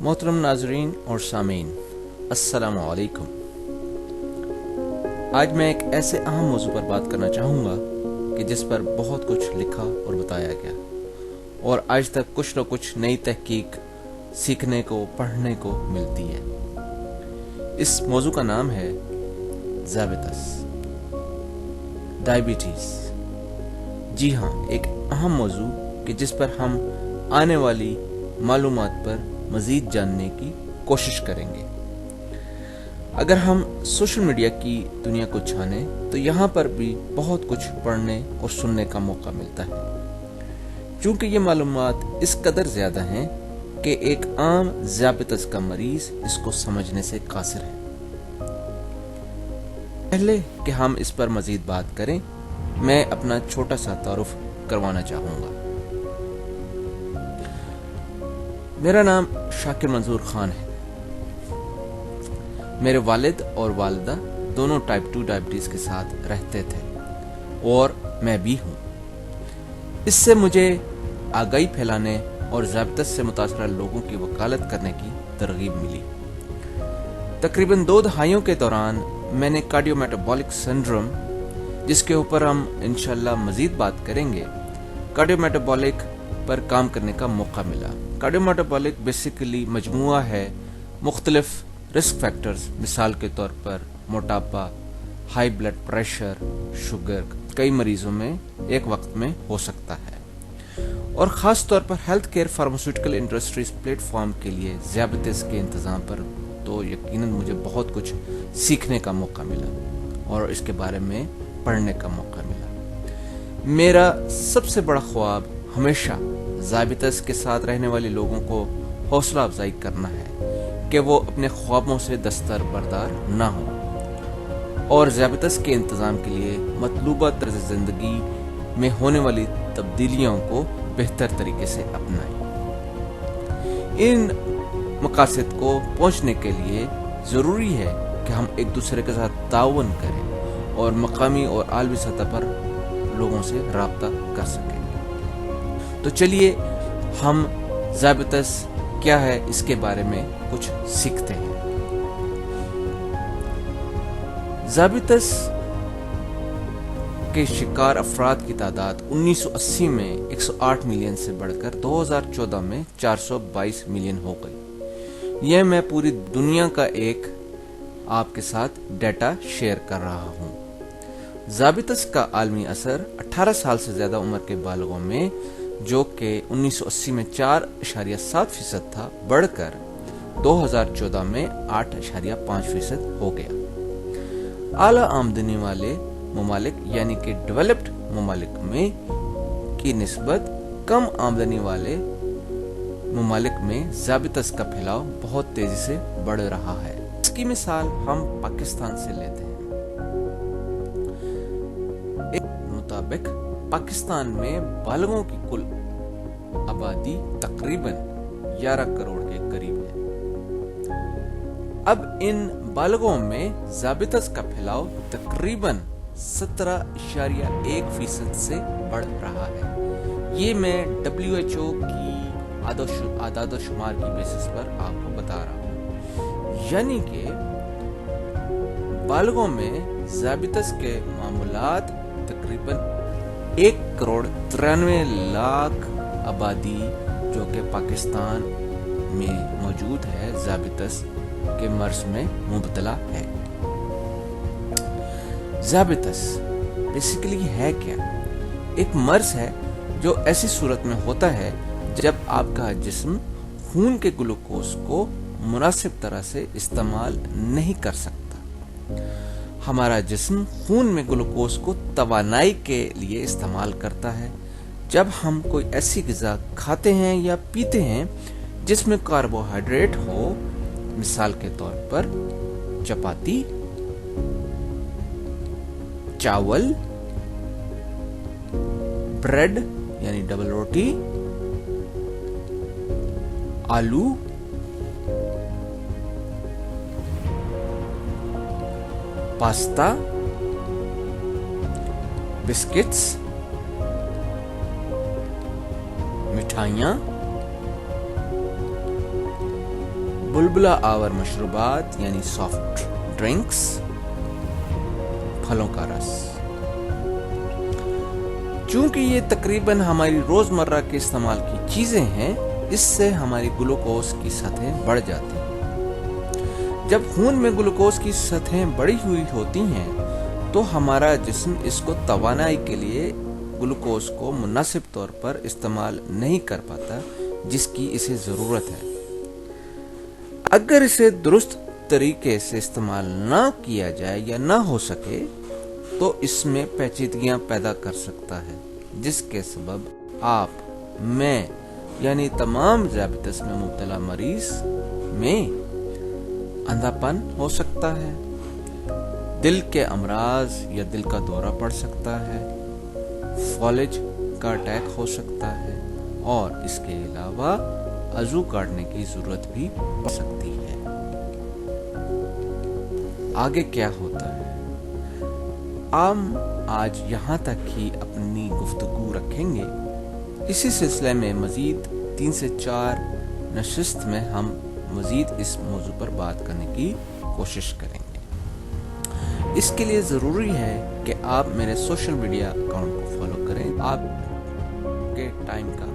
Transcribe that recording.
मोहतरम नाजरीन और सामीन, अस्सलाम वालेकुम। आज मैं एक ऐसे अहम मौजू पर बात करना चाहूँगा कि जिस पर बहुत कुछ लिखा और बताया गया और आज तक कुछ न कुछ नई तहकीक सीखने को, पढ़ने को मिलती है। इस मौजू का नाम है ज़ाबितस, डायबिटीज़। जी हाँ, एक अहम मौजू कि जिस पर हम आने वाली मालूमात पर मज़ीद जानने की कोशिश करेंगे। अगर हम सोशल मीडिया की दुनिया को छाने तो यहाँ पर भी बहुत कुछ पढ़ने और सुनने का मौका मिलता है, क्योंकि ये मालूमात इस कदर ज़्यादा हैं कि एक आम ज़ाबितस का मरीज़ इसको समझने से कासिर है। पहले कि हम इस पर मज़ीद बात करें, मैं अपना छोटा सा तारुफ करवाना चाहूँगा। मेरा नाम शाकिर मंजूर खान है। मेरे वालिद और वालिदा दोनों टाइप 2 डायबिटीज़ के साथ रहते थे और मैं भी हूँ। इससे मुझे आगाही फैलाने और ज़ाबितस से मुतासरा लोगों की वकालत करने की तरगीब मिली। तकरीबन 2 दहाइयों के दौरान मैंने कार्डियोमेटाबॉलिक सिंड्रोम, जिसके ऊपर हम इंशाल्लाह मज़ीद बात करेंगे, कार्डियोमेटाबॉलिक पर काम करने का मौका मिला। कार्डियोमेटाबॉलिक बेसिकली मजमुआ है मुख्तलिफ रिस्क फैक्टर्स, मिसाल के तौर पर मोटापा, हाई ब्लड प्रेशर, शुगर कई मरीजों में एक वक्त में हो सकता है। और ख़ास तौर पर health care pharmaceutical industries platform के लिए ज़ाबितस के इंतज़ाम पर तो यकीनन मुझे बहुत कुछ सीखने का मौका मिला और इसके बारे में पढ़ने का मौका मिला। मेरा सबसे बड़ा ख्वाब हमेशा ज़ाबितस के साथ रहने वाले लोगों को हौसला अफजाई करना है कि वो अपने ख्वाबों से दस्तर बरदार ना हो और ज़ाबितस के इंतज़ाम के लिए मतलूबा तर्ज ज़िंदगी में होने वाली तब्दीलियों को बेहतर तरीके से अपनाएं। इन मकासद को पहुंचने के लिए ज़रूरी है कि हम एक दूसरे के साथ ताउन करें और मकामी और आलमी सतह पर लोगों से राब्ता कर सकें। तो चलिए हम ज़ाबितस क्या है इसके बारे में कुछ सीखते हैं। ज़ाबितस के शिकार अफराद की तादाद 1980 में 108 मिलियन से बढ़कर 2014 में 422 मिलियन हो गई। यह मैं पूरी दुनिया का एक आपके साथ डेटा शेयर कर रहा हूँ। ज़ाबितस का आलमी असर 18 साल से ज़्यादा उम्र के बालगों में, जो कि 1980 में 4.7% था, बढ़कर 2014 में 8.5% हो गया। आला आमदनी वाले ममालिक यानी कि डेवलप्ड ममालिक में की निस्बत कम आमदनी वाले ममालिक में ज़ाबितस का फैलाव बहुत तेजी से बढ़ रहा है। इसकी मिसाल हम पाकिस्तान से लेते हैं। एक मुताबिक पाकिस्तान में बालगों की कुल आबादी तकरीबन 11 करोड़ के करीब है। अब इन बालगों में ज़ाबितस का फैलाव तकरीबन 17.1% से बढ़ रहा है। ये मैं WHO की आदाद-ओ-शुमार की बेसिस पर आपको बता रहा हूँ। यानी कि बालगों में ज़ाबितस के मामूलात तकरीबन 1.93 करोड़ आबादी, जो कि पाकिस्तान में मौजूद है, ज़ाबितस के मर्ज में मुब्तला है। ज़ाबितस बेसिकली है क्या? एक मर्ज है जो ऐसी सूरत में होता है जब आपका जिस्म खून के ग्लूकोज को मुनासिब तरह से इस्तेमाल नहीं कर सकता। हमारा जिस्म खून में ग्लूकोज को तवानाई के लिए इस्तेमाल करता है जब हम कोई ऐसी ग़िज़ा खाते हैं या पीते हैं जिसमें कार्बोहाइड्रेट हो, मिसाल के तौर पर चपाती, चावल, ब्रेड यानी डबल रोटी, आलू, पास्ता, बिस्किट्स, मिठाइयाँ, बुलबुला आवर मशरूबात यानी सॉफ्ट ड्रिंक्स, फलों का रस। चूंकि ये तकरीबन हमारी रोजमर्रा के इस्तेमाल की चीजें हैं, इससे हमारी ग्लूकोज की सतहें बढ़ जाती हैं। जब खून में ग्लूकोज की सतहें बढ़ी हुई होती हैं तो हमारा जिस्म इसको तवानाई के लिए ग्लूकोज को मुनासिब तौर पर इस्तेमाल नहीं कर पाता जिसकी इसे ज़रूरत है। अगर इसे दुरुस्त तरीके से इस्तेमाल ना किया जाए या ना हो सके तो इसमें पेचीदगियां पैदा कर सकता है, जिसके सबब आप, मैं यानी तमाम ज़ियादतिस में मुब्तला मरीज में अंधापन हो सकता है, दिल के अमराज या दिल का दौरा पड़ सकता है, फॉलेज का अटैक हो सकता है और इसके अलावा अज़ू काटने की ज़रूरत भी पड़ सकती है। आगे क्या होता है, हम आज यहाँ तक ही अपनी गुफ्तगू रखेंगे। इसी सिलसिले में मज़ीद 3 से 4 नशिस्त में हम मज़ीद इस मौजू पर बात करने की कोशिश करेंगे। इसके लिए ज़रूरी है कि आप मेरे सोशल मीडिया अकाउंट को फॉलो करें। आपके टाइम का